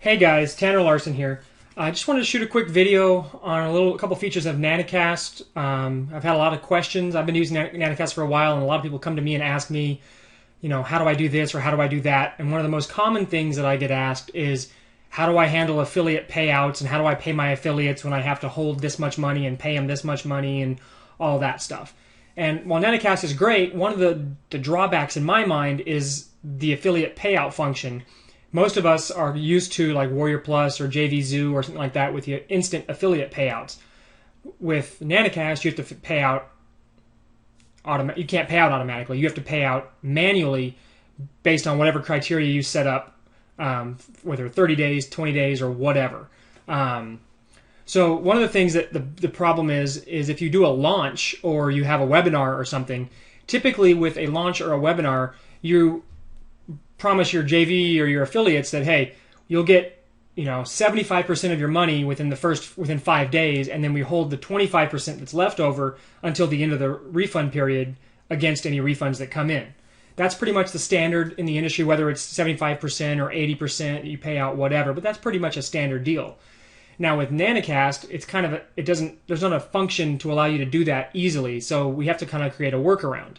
Hey guys, Tanner Larson here. I just wanted to shoot a quick video on a couple features of nanacast. I've had a lot of questions. I've been using nanacast for a while, and a lot of people come to me and ask me, how do I do this or how do I do that? And one of the most common things that I get asked is, how do I handle affiliate payouts and how do I pay my affiliates when I have to hold this much money and pay them this much money and all that stuff. And while nanacast is great, one of the drawbacks in my mind is the affiliate payout function. Most of us are used to like Warrior Plus or JV Zoo or something like that with the instant affiliate payouts. With nanacast, you have to pay out you can't pay out automatically. You have to pay out manually based on whatever criteria you set up, whether 30 days, 20 days, or whatever. So one of the things that the problem is if you do a launch or you have a webinar or something, typically with a launch or a webinar, you promise your JV or your affiliates that, hey, you'll get 75% of your money within 5 days, and then we hold the 25% that's left over until the end of the refund period against any refunds that come in. That's pretty much the standard in the industry, whether it's 75% or 80%, you pay out whatever, but that's pretty much a standard deal. Now with nanacast, it's kind of there's not a function to allow you to do that easily, so we have to kind of create a workaround.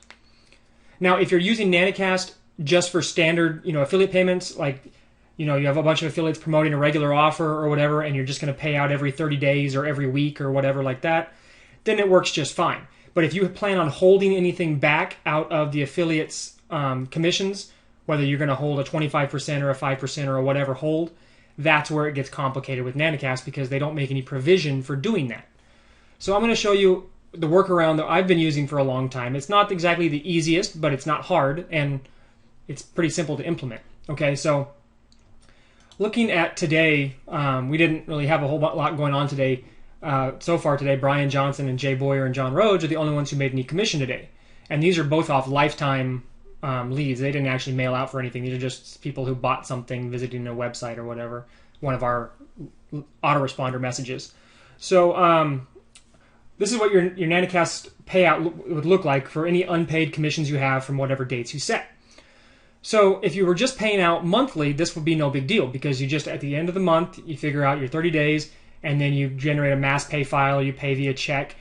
Now, if you're using nanacast just for standard, affiliate payments, like, you have a bunch of affiliates promoting a regular offer or whatever, and you're just going to pay out every 30 days or every week or whatever like that, then it works just fine. But if you plan on holding anything back out of the affiliates' commissions, whether you're going to hold a 25% or a 5% or a whatever hold, that's where it gets complicated with nanacast because they don't make any provision for doing that. So I'm going to show you the workaround that I've been using for a long time. It's not exactly the easiest, but it's not hard, and it's pretty simple to implement. Okay, so looking at today, we didn't really have a whole lot going on today. So far today, Brian Johnson and Jay Boyer and John Rhodes are the only ones who made any commission today. And these are both off lifetime leads. They didn't actually mail out for anything. These are just people who bought something visiting a website or whatever, one of our autoresponder messages. So this is what your nanacast payout would look like for any unpaid commissions you have from whatever dates you set. So if you were just paying out monthly, this would be no big deal because you just, at the end of the month, you figure out your 30 days and then you generate a mass pay file, you pay via check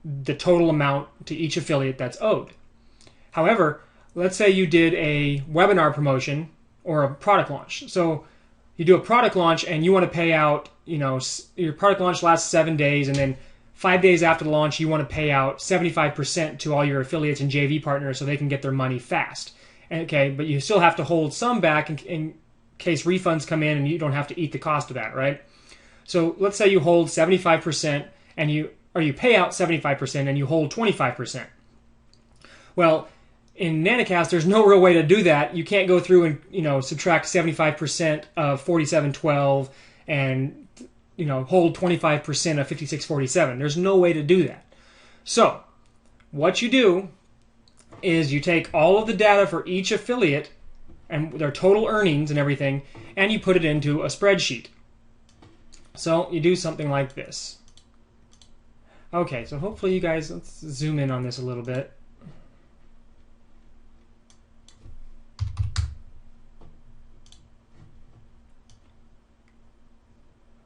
the total amount to each affiliate that's owed. However, let's say you did a webinar promotion or a product launch. So you do a product launch and you want to pay out, your product launch lasts 7 days, and then 5 days after the launch, you want to pay out 75% to all your affiliates and JV partners so they can get their money fast. Okay, but you still have to hold some back in case refunds come in and you don't have to eat the cost of that, right? So let's say you hold 75% or you pay out 75% and you hold 25%. Well, in nanacast, there's no real way to do that. You can't go through and subtract 75% of 4712 and hold 25% of 5647. There's no way to do that. So what you do is you take all of the data for each affiliate and their total earnings and everything, and you put it into a spreadsheet. So you do something like this. Okay, so hopefully you guys, let's zoom in on this a little bit.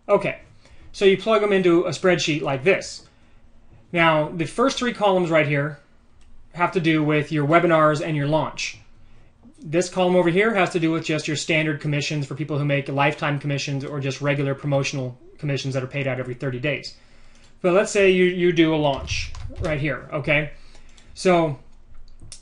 Okay, so you plug them into a spreadsheet like this. Now, the first 3 columns right here have to do with your webinars and your launch. This column over here has to do with just your standard commissions for people who make lifetime commissions or just regular promotional commissions that are paid out every 30 days. But let's say you do a launch right here, okay? So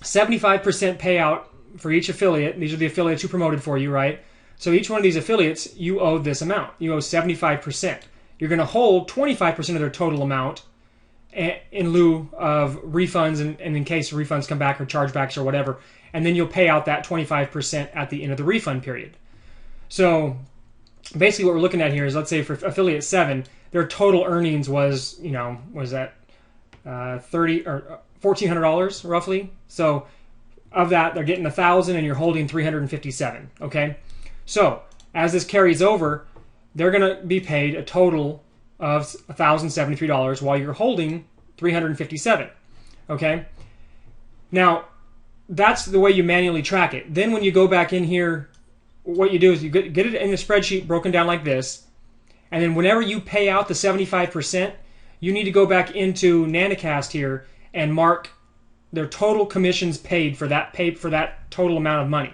75% payout for each affiliate. These are the affiliates who promoted for you, right? So each one of these affiliates, you owe this amount. You owe 75%. You're going to hold 25% of their total amount in lieu of refunds and in case refunds come back or chargebacks or whatever, and then you'll pay out that 25% at the end of the refund period. So basically what we're looking at here is, let's say for affiliate 7, their total earnings was, was that $30 or $1,400 roughly. So of that, they're getting 1,000 and you're holding 357, okay? So as this carries over, they're going to be paid a total of $1,073 while you're holding 357. Okay? Now, that's the way you manually track it. Then when you go back in here what you do is you get it in a spreadsheet broken down like this, and then whenever you pay out the 75%, you need to go back into nanacast here and mark their total commissions paid for that total amount of money.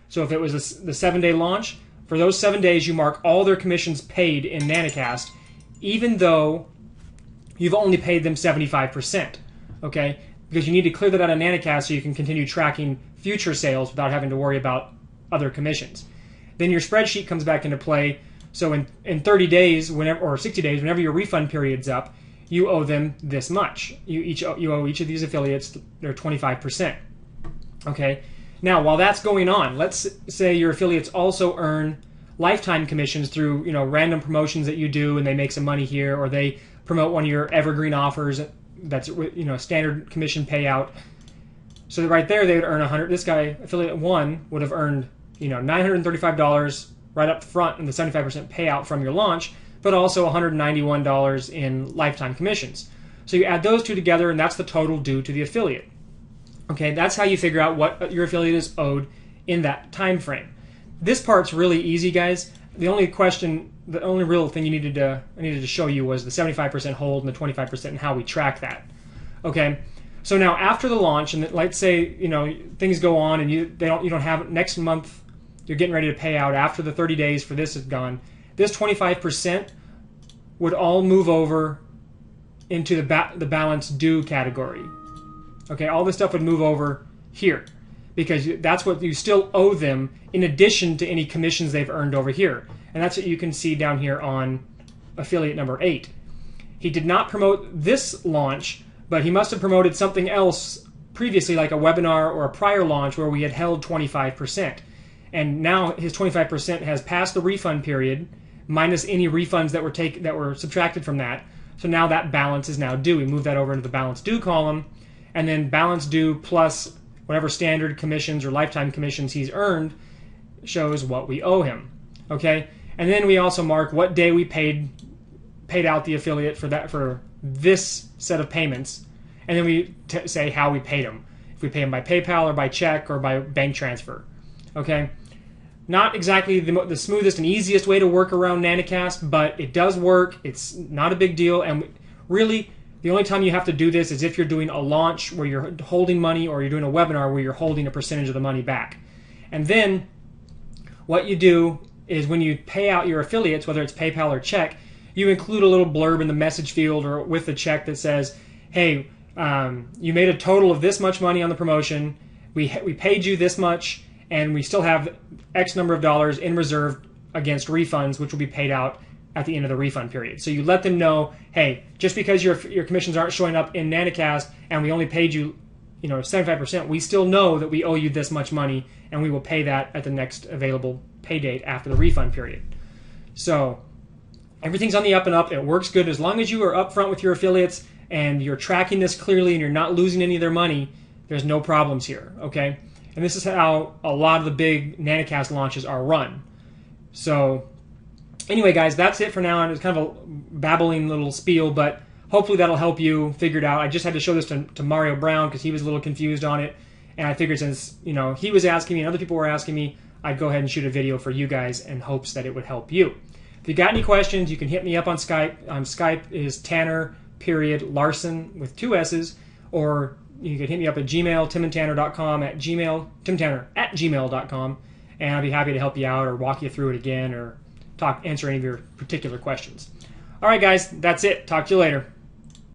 So if it was the 7-day launch, for those 7 days you mark all their commissions paid in nanacast, even though you've only paid them 75%. Okay, because you need to clear that out of nanacast so you can continue tracking future sales without having to worry about other commissions. Then your spreadsheet comes back into play. So in 30 days, or 60 days, whenever your refund period's up, you owe them this much. You owe each of these affiliates their 25%. Okay. Now, while that's going on, let's say your affiliates also earn lifetime commissions through random promotions that you do, and they make some money here, or they promote one of your evergreen offers that's standard commission payout. So right there, they would earn 100. This guy, affiliate 1, would have earned $935 right up front in the 75% payout from your launch, but also $191 in lifetime commissions. So you add those two together, and that's the total due to the affiliate. Okay, that's how you figure out what your affiliate is owed in that time frame. This part's really easy, guys. The only real thing I needed to show you was the 75% hold and the 25% and how we track that. Okay, so now after the launch, and let's say things go on and you don't have next month. You're getting ready to pay out after the 30 days for this is gone. This 25% would all move over into the balance due category. Okay, all this stuff would move over here because that's what you still owe them in addition to any commissions they've earned over here. And that's what you can see down here on affiliate number 8. He did not promote this launch, but he must have promoted something else previously, like a webinar or a prior launch where we had held 25%. And now his 25% has passed the refund period, minus any refunds that were subtracted from that. So now that balance is now due. We move that over into the balance due column, and then balance due plus whatever standard commissions or lifetime commissions he's earned shows what we owe him. Okay, and then we also mark what day we paid out the affiliate for this set of payments, and then we say how we paid him. If we pay him by PayPal or by check or by bank transfer. Okay. Not exactly the smoothest and easiest way to work around nanacast, but it does work. It's not a big deal, and really the only time you have to do this is if you're doing a launch where you're holding money, or you're doing a webinar where you're holding a percentage of the money back. And then what you do is when you pay out your affiliates, whether it's PayPal or check, you include a little blurb in the message field or with the check that says, hey, you made a total of this much money on the promotion, we paid you this much, and we still have X number of dollars in reserve against refunds, which will be paid out at the end of the refund period. So you let them know, hey, just because your commissions aren't showing up in nanacast and we only paid you 75%, we still know that we owe you this much money, and we will pay that at the next available pay date after the refund period. So everything's on the up and up. It works good as long as you are upfront with your affiliates and you're tracking this clearly and you're not losing any of their money. There's no problems here. Okay. And this is how a lot of the big nanacast launches are run. So anyway, guys, that's it for now. It's kind of a babbling little spiel, but hopefully that'll help you figure it out. I just had to show this to Mario Brown because he was a little confused on it. And I figured since he was asking me and other people were asking me, I'd go ahead and shoot a video for you guys in hopes that it would help you. If you got any questions, you can hit me up on Skype. Skype is Tanner.Larson with 2 S's, or you can hit me up at Gmail, timandtanner.com, timtanner@gmail.com, and I'll be happy to help you out or walk you through it again or answer any of your particular questions. All right, guys, that's it. Talk to you later.